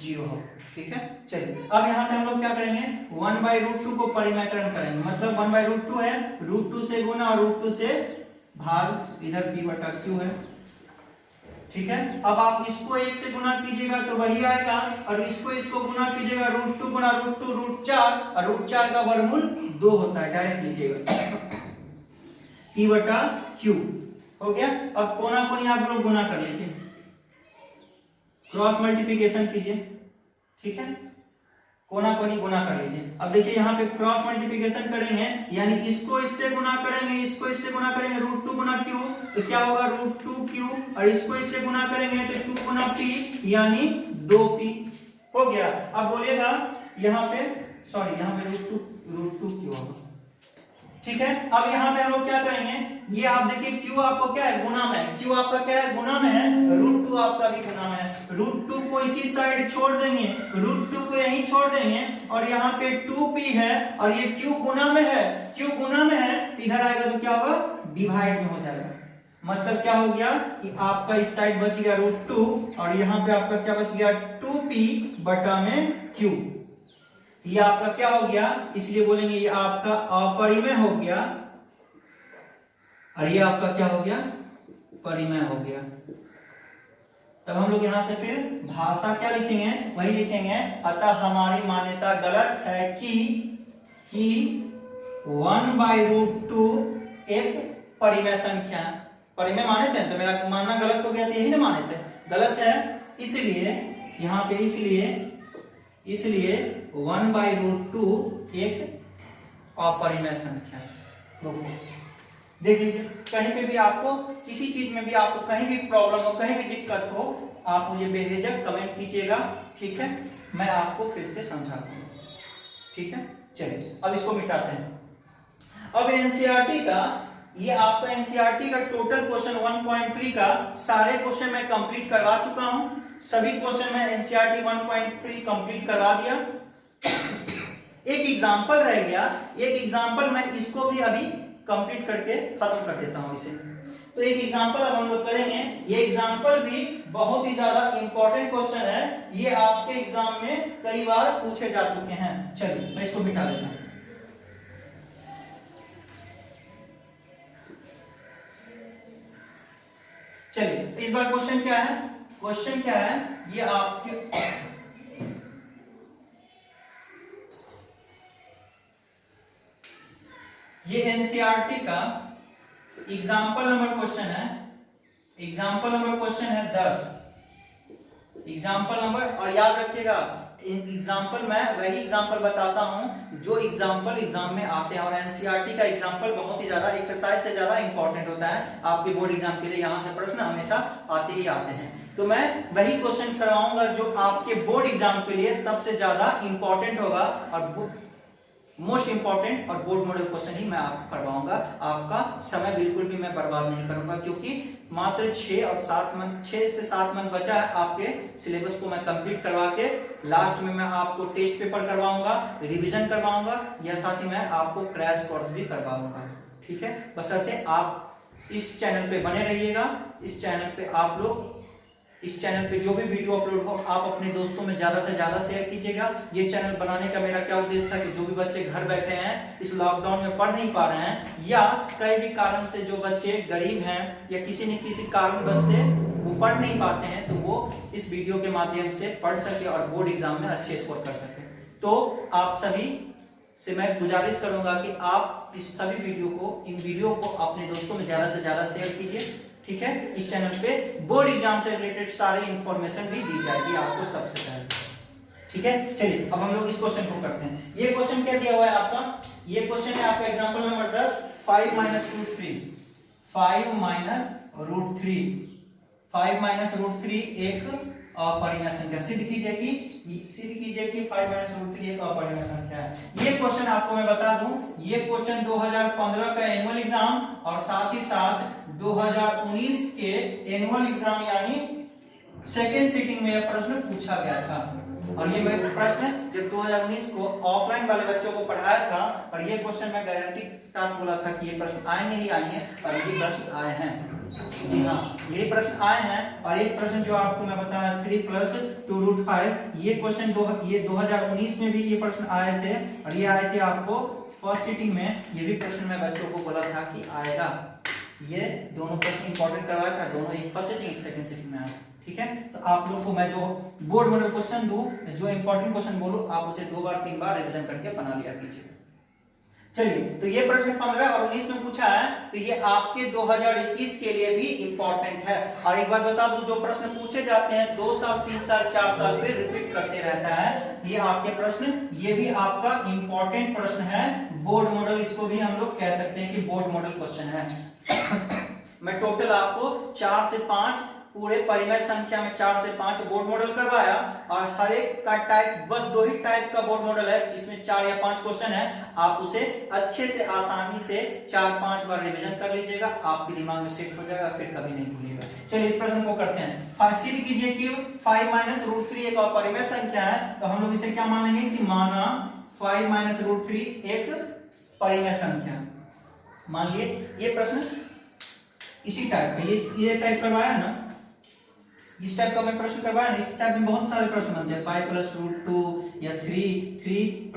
0 हो। ठीक है, चलिए अब यहाँ पे हम लोग क्या करेंगे, 1/√2 को परिमेयकरण करेंगे। मतलब 1/√2 है, √2 से गुना और √2 से भाग, इधर p/q है। ठीक है, अब आप इसको 1 से गुना कीजिएगा तो वही आएगा, और इसको गुना कीजिएगा, √2 × √2 √4, और √4 का वर्गमूल 2 होता है, डायरेक्ट लीजिएगा p/q हो गया। अब कोना कोनी आप लोग गुना कर लीजिए, क्रॉस मल्टीप्लिकेशन कीजिए। ठीक है, कोना कोनी गुना कर लीजिए। अब देखिए यहाँ पे क्रॉस मल्टीप्लिकेशन करेंगे, यानी इसको इससे गुना करेंगे, इसको इससे गुना करेंगे, √2 × q तो क्या होगा, √2q, और इसको इससे गुना करेंगे तो 2 × p यानी 2p हो गया। अब बोलिएगा यहाँ पे, सॉरी यहाँ पे √2q होगा। ठीक है, अब यहाँ पे हम लोग क्या करेंगे, ये आप देखिए क्यू आपको क्या है, गुना में है, क्यू आपका क्या है, गुना में है, √2 आपका भी गुना में है। √2 को इसी साइड छोड़ देंगे, √2 को यहीं छोड़ देंगे और यहाँ पे 2p है और ये q गुना में है, q गुना में है, इधर आएगा तो क्या होगा, डिवाइड में हो जाएगा। मतलब क्या हो गया कि आपका इस साइड बच गया √2 और यहाँ पे आपका क्या बच गया, 2p बटा में q। ये आपका क्या हो गया, इसलिए बोलेंगे ये आपका अपरिमेय हो गया और ये आपका क्या हो गया, परिमेय हो गया। तब हम लोग यहां से फिर भाषा क्या लिखेंगे, वही लिखेंगे, अतः हमारी मान्यता गलत है कि 1/√2 एक परिमेय संख्या, परिमेय माने थे, तो मेरा मानना गलत हो गया, तो यही ना माने थे, गलत है, इसलिए यहां पे इसलिए 1/√2 एक अपरिमेय संख्या। देख लीजिए, कहीं पे भी आपको किसी चीज में भी आपको कहीं भी प्रॉब्लम हो, कहीं भी दिक्कत हो, आप मुझे बेझिझक कमेंट कीजिएगा, ठीक है, मैं आपको फिर से समझा दूंगा, ठीक है। चलिए अब इसको मिटाते हैं। अब एनसीईआरटी का, ये आपका एनसीईआरटी का टोटल क्वेश्चन 1.3 का सारे क्वेश्चन मैं कंप्लीट करवा चुका हूं, सभी क्वेश्चन मैं एनसीईआरटी 1.3 कंप्लीट करवा दिया। एक एग्जांपल रह गया, एक एग्जांपल मैं इसको भी अभी कंप्लीट करके खत्म कर देता हूं इसे। तो एक एग्जांपल अब हम लोग करेंगे, ये एग्जांपल भी बहुत ही ज्यादा इंपॉर्टेंट क्वेश्चन है, ये आपके एग्जाम में कई बार पूछे जा चुके हैं। चलिए मैं इसको मिटा देता हूं। चलिए इस बार क्वेश्चन क्या है, क्वेश्चन क्या है, ये आपके ये एनसीईआरटी का एग्जाम्पल नंबर क्वेश्चन है, एग्जाम्पल नंबर क्वेश्चन है 10, एग्जाम्पल नंबर, और याद रखिएगा एग्जाम्पल मैं वही एग्जाम्पल बताता हूं जो एग्जाम्पल एग्जाम में आते हैं, और एनसीईआरटी का एग्जाम्पल बहुत ही ज्यादा एक्सरसाइज से ज्यादा इंपॉर्टेंट होता है आपके बोर्ड एग्जाम के लिए, यहां से प्रश्न हमेशा आते ही आते हैं। तो मैं वही क्वेश्चन करवाऊंगा जो आपके बोर्ड एग्जाम के लिए सबसे ज्यादा इंपॉर्टेंट होगा और मोस्ट इंपॉर्टेंट, और बोर्ड मॉडल क्वेश्चन ही मैं आपको करवाऊंगा। आपका समय बिल्कुल भी मैं बर्बाद नहीं करूंगा, क्योंकि मात्र 6 से 7 मंथ बचा है आपके सिलेबस को मैं कंप्लीट करवा के लास्ट में मैं आपको टेस्ट पेपर करवाऊंगा, रिवीजन करवाऊंगा, या साथ ही मैं आपको क्रैश कोर्स भी करवाऊंगा, ठीक है। बशर्ते आप इस चैनल पे बने रहिएगा, इस चैनल पे आप लोग, इस चैनल पे जो भी वीडियो अपलोड हो आप अपने दोस्तों में ज्यादा से ज्यादा शेयर कीजिएगा। ये चैनल बनाने का मेरा क्या उद्देश्य था कि जो भी बच्चे घर बैठे हैं, इस लॉकडाउन में पढ़ नहीं पा रहे हैं, या कई भी कारण से जो बच्चे गरीब हैं या किसी न किसी कारणवश से वो पढ़ नहीं पाते हैं, तो वो इस वीडियो के माध्यम से पढ़ सके और बोर्ड एग्जाम में अच्छे स्कोर कर सके। तो आप सभी से मैं गुजारिश करूंगा कि आप इस सभी इन वीडियो को अपने दोस्तों में ज्यादा से ज्यादा शेयर कीजिए, ठीक है। इस चैनल पे बोर्ड एग्जाम से रिलेटेड सारी इंफॉर्मेशन भी दी जाएगी आपको सबसे पहले, ठीक है। चलिए अब हम लोग इस क्वेश्चन को करते हैं। ये क्वेश्चन क्या दिया हुआ है आपका, ये क्वेश्चन है आपका एग्जांपल नंबर 10, 5 - √3, 5 - √3 एक अपरिमेय संख्या। सिद्ध कीजिए कि 5 - √3 एक अपरिमेय संख्या है। ये क्वेश्चन आपको मैं बता दूं, ये क्वेश्चन 2015 का एनुअल एग्जाम और साथ ही साथ 2019 के एनुअल एग्जाम यानी सेकेंड सिटिंग में यह प्रश्न पूछा गया था। और ये मैं प्रश्न जब 2019 को ऑफलाइन वाले बच्चों को पढ़ाया था, और ये क्वेश्चन मैं गारंटी के साथ बोला था कि ये प्रश्न आएंगे ही आएंगे, और ये प्रश्न आए हैं। जी हाँ, ये प्रश्न आए हैं। और एक प्रश्न जो आपको मैं बताया 3 + 2√5, ये क्वेश्चन 2019 में भी ये प्रश्न आए थे, और ये आए थे आपको फर्स्ट सिटिंग में। ये भी प्रश्न मैं बच्चों को बोला था कि आएगा। ये दोनों प्रश्न इंपॉर्टेंट करवाया था, दोनों एक फर्स्ट सिटिंग एक सेकंड सिटिंग में आए, ठीक है। तो आप लोग को मैं जो बोर्ड मॉडल क्वेश्चन दूं, जो इंपॉर्टेंट क्वेश्चन बोलूं, आप उसे 2 बार 3 बार रिवीजन करके बना लिया कीजिए। चलिए, तो ये प्रश्न 15 और 19 में पूछा है, तो ये आपके 2021 के लिए भी इंपॉर्टेंट है। और एक बात बता दूं, जो प्रश्न पूछे जाते हैं 2 साल 3 साल 4 साल फिर रिपीट करते रहता है, ये आपके प्रश्न, ये भी आपका इंपॉर्टेंट प्रश्न है। बोर्ड मॉडल इसको भी हम लोग कह सकते हैं कि बोर्ड मॉडल क्वेश्चन है। मैं टोटल आपको 4 से 5 पूरे परिमेय संख्या में 4 से 5 बोर्ड मॉडल करवाया और हर एक का टाइप बस 2 ही टाइप का बोर्ड मॉडल है जिसमें 4 या 5 क्वेश्चन है। आप उसे अच्छे से आसानी से 4-5 बार रिवीजन कर लीजिएगा, आपके दिमाग में सेट हो जाएगा, फिर कभी नहीं भूलिएगा। चलिए इस प्रश्न को करते हैं। सिद्ध कीजिए कि 5 - √3 एक अपरिमेय संख्या है, तो हम लोग इसे क्या मान लेंगे कि माना 5 - √3 एक परिमेय संख्या। मान लिए ये प्रश्न इसी टाइप का ये टाइप करवाया ना, इस टाइप का मैं प्रश्न करवाया ना, इस टाइप में बहुत सारे प्रश्न बनते हैं। 5 + √2 या 3 +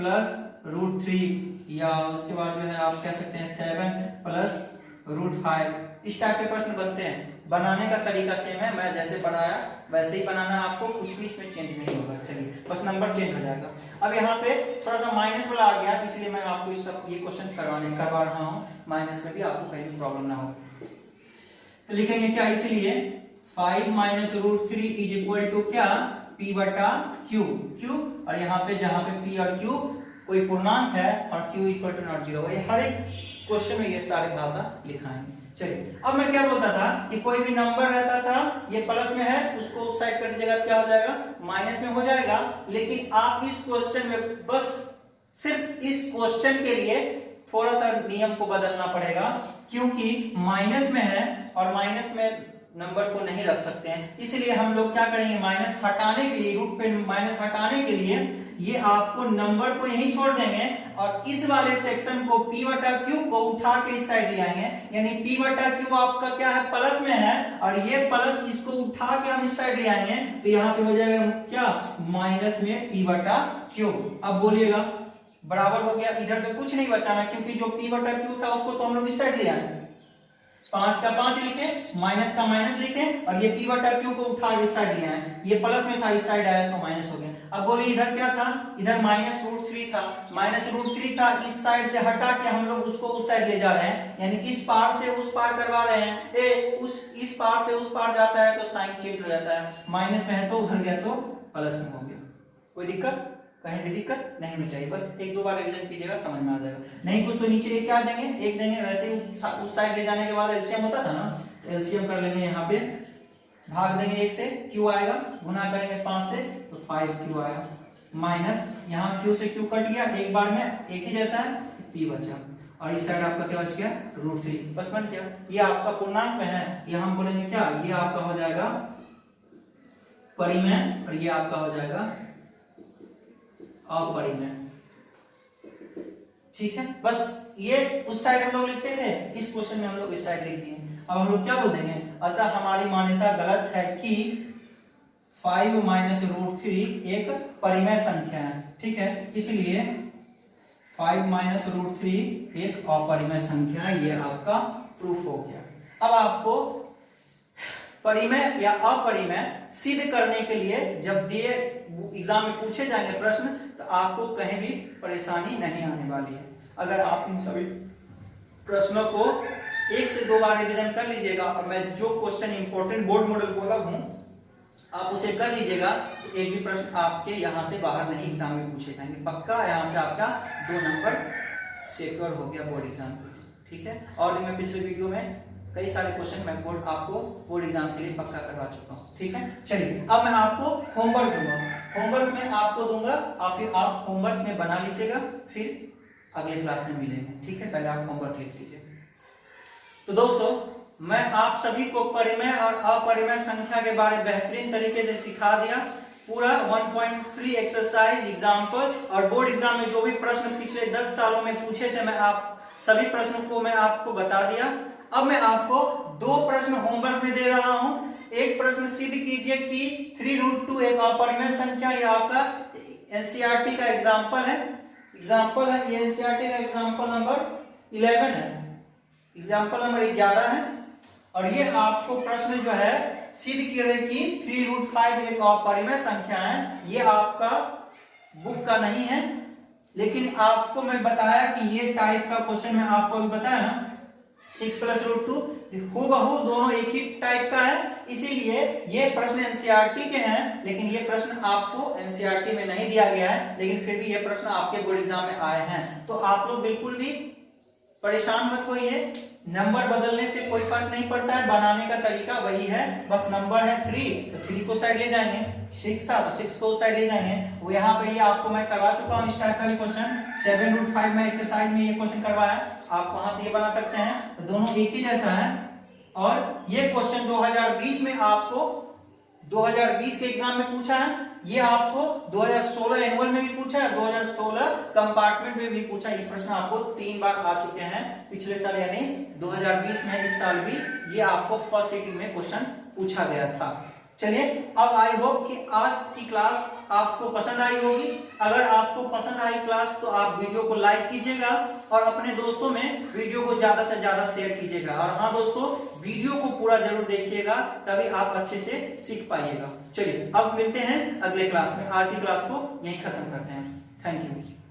√3 या उसके बाद जो है आप कह सकते हैं 7 + √5, इस टाइप के प्रश्न बनते हैं। बनाने का तरीका सेम है, मैं जैसे बढ़ाया वैसे ही बनाना है आपको, कुछ भी इसमें चेंज नहीं होगा। चलिए बस नंबर चेंज हो जाएगा। अब यहाँ पे थोड़ा सा माइनस वाला आ गया, इसलिए मैं आपको ये क्वेश्चन करवा रहा हूँ, माइनस में भी आपको कहीं भी प्रॉब्लम ना हो। तो लिखेंगे क्या, इसलिए 5 - √3 = क्या, p/q। क्यों, और यहाँ पे जहाँ पे p और q कोई पूर्णांक है और q = नॉट 0, ये हर एक क्वेश्चन में ये सारे भाषा लिखाएंगे। चलिए अब मैं क्या बोलता था कि कोई भी नंबर रहता था, ये प्लस में है उसको उस साइड कर दीजिएगा, क्या हो जाएगा, माइनस में हो जाएगा। लेकिन आप इस क्वेश्चन में बस सिर्फ इस क्वेश्चन के लिए थोड़ा सा नियम को बदलना पड़ेगा, क्योंकि माइनस में है और माइनस में नंबर को नहीं रख सकते हैं, इसलिए हम लोग क्या करेंगे, माइनस हटाने के लिए, रूट पे माइनस हटाने के लिए ये आपको नंबर को यहीं छोड़ देंगे और इस वाले सेक्शन को p/q को उठा के इस साइड ले आएंगे, यानी p/q आपका क्या है, प्लस में है और ये प्लस इसको उठा के हम इस साइड ले आएंगे, तो यहाँ पे हो जाएगा क्या, माइनस में p/q। अब बोलिएगा बराबर हो गया, इधर तो कुछ नहीं बचाना, क्योंकि जो p/q था उसको तो हम लोग इस साइड ले आए, 5 का 5 लिखे, माइनस का माइनस लिखे और ये p/q को उठा इस साइड ले आए, ये प्लस में था इस साइड आया तो माइनस हो गया। अब बोलिए इधर क्या था, इधर -√3 था, -√3 था, इस साइड से हटा के हम लोग उसको उस साइड ले जा रहे हैं, यानी इस पार से उस पार करवा रहे हैं। इस पार से उस पार जाता है तो साइन चेंज हो जाता है, माइनस में है तो उधर गया तो प्लस में हो गया। कोई दिक्कत, कहीं भी दिक्कत नहीं होनी चाहिए, बस 1-2 बार रिवीजन कीजिएगा, समझ में आ जाएगा। नहीं कुछ तो नीचे एक क्या देंगे, एक देंगे, वैसे ही उस साइड ले जाने के बाद एलसीएम होता था ना, एलसीएम कर लेंगे, यहाँ पे भाग देंगे 1 से, q आएगा, गुना करेंगे 5 से तो 5q आया, माइनस यहाँ q से q कट गया, एक बार में एक ही जैसा है, p बचा और इस साइड आपका क्या बच गया, √3, बस बन गया। ये आपका पूर्णांक में है, ये हम बोलेंगे क्या, ये आपका हो जाएगा परिमेय और ये आपका हो जाएगा अपरिमेय। ठीक है, बस ये उस साइड हम लोग लिखते थे, इस क्वेश्चन में हम लोग इस साइड लिख दिए। अब हम लोग क्या बोल देंगे, अतः हमारी मान्यता गलत है कि 5 - √3 एक परिमेय संख्या है। ठीक है, इसलिए 5 - √3 एक अपरिमेय संख्या है, ये आपका प्रूफ हो गया। अब आपको परिमेय या अपरिमेय सिद्ध करने के लिए जब दिए एग्जाम में पूछे जाएंगे प्रश्न, तो आपको कहीं भी परेशानी नहीं आने वाली है। अगर आप इन सभी प्रश्नों को 1 से 2 बार रिवीजन कर लीजिएगा और मैं जो क्वेश्चन इंपॉर्टेंट बोर्ड मॉडल बोला हूं आप उसे कर लीजिएगा, तो एक भी प्रश्न आपके यहां से बाहर नहीं एग्जाम में पूछे जाएंगे, पक्का। यहां से आपका 2 नंबर सिक्योर हो गया बोर्ड एग्जाम पे। ठीक है, और मैं पिछले वीडियो में कई सारे क्वेश्चन मैं आपको बोर्ड एग्जाम के लिए पक्का करवा चुका हूँ। ठीक है, चलिए अब मैं आपको होमवर्क दूंगा, होमवर्क में आपको दूंगा और फिर आप होमवर्क में बना लीजिएगा, फिर अगले क्लास में मिलेंगे। ठीक है, पहले आप होमवर्क लिख लीजिए। तो दोस्तों, मैं आप सभी को परिमेय और अपरिमेय संख्या के बारे में बेहतरीन तरीके से सिखा दिया, पूरा 1.3 एक्सरसाइज एग्जाम्पल और बोर्ड एग्जाम में जो भी प्रश्न पिछले 10 सालों में पूछे थे, मैं आप सभी प्रश्नों को मैं आपको बता दिया। अब मैं आपको 2 प्रश्न होमवर्क में दे रहा हूं। एक प्रश्न सिद्ध कीजिए कि 3√2 एक अपरिमेय संख्या, ये आपका एनसीईआरटी का एग्जाम्पल है, ये एनसीईआरटी का एग्जाम्पल नंबर 11 है, एग्जाम्पल नंबर 11 है। और ये आपको प्रश्न जो है सिद्ध कीजिए कि 3√5 एक अपरिमेय संख्या है। ये आपका बुक का नहीं है, लेकिन आपको मैं बताया कि ये टाइप का क्वेश्चन मैं आपको अभी बताया ना, 6 + √2 हूबहू दोनों एक ही टाइप का है, इसीलिए ये प्रश्न एनसीईआरटी के हैं, लेकिन ये प्रश्न आपको एनसीईआरटी में नहीं दिया गया है, लेकिन फिर भी ये प्रश्न आपके बोर्ड एग्जाम में आए हैं। तो आप लोग बिल्कुल भी परेशान मत होइए, नंबर बदलने से कोई फर्क नहीं पड़ता है, बनाने का तरीका वही है, बस नंबर है 3 तो 3 को साइड ले जाएंगे, 6 था तो 6 को साइड ले जाएंगे। वो यहाँ पे ये आपको मैं करवा चुका हूँ इस टाइप का भी क्वेश्चन, 7√5 में एक्सरसाइज में ये क्वेश्चन करवाया, आप वहां से ये बना सकते हैं, तो दोनों एक ही जैसा है। और ये क्वेश्चन 2020 में आपको 2020 के एग्जाम में पूछा है, ये आपको 2016 एनुअल में भी पूछा है, 2016 कंपार्टमेंट में भी पूछा। ये प्रश्न आपको 3 बार आ चुके हैं पिछले साल यानी 2020 में, इस साल भी ये आपको फर्स्ट सिटिंग में क्वेश्चन पूछा गया था। चलिए अब आई होप कि आज की क्लास आपको पसंद आई होगी। अगर आपको पसंद आई क्लास तो आप वीडियो को लाइक कीजिएगा और अपने दोस्तों में वीडियो को ज्यादा से ज्यादा शेयर कीजिएगा। और हाँ दोस्तों, वीडियो को पूरा जरूर देखिएगा, तभी आप अच्छे से सीख पाइएगा। चलिए अब मिलते हैं अगले क्लास में, आज की क्लास को यहीं खत्म करते हैं। Thank you.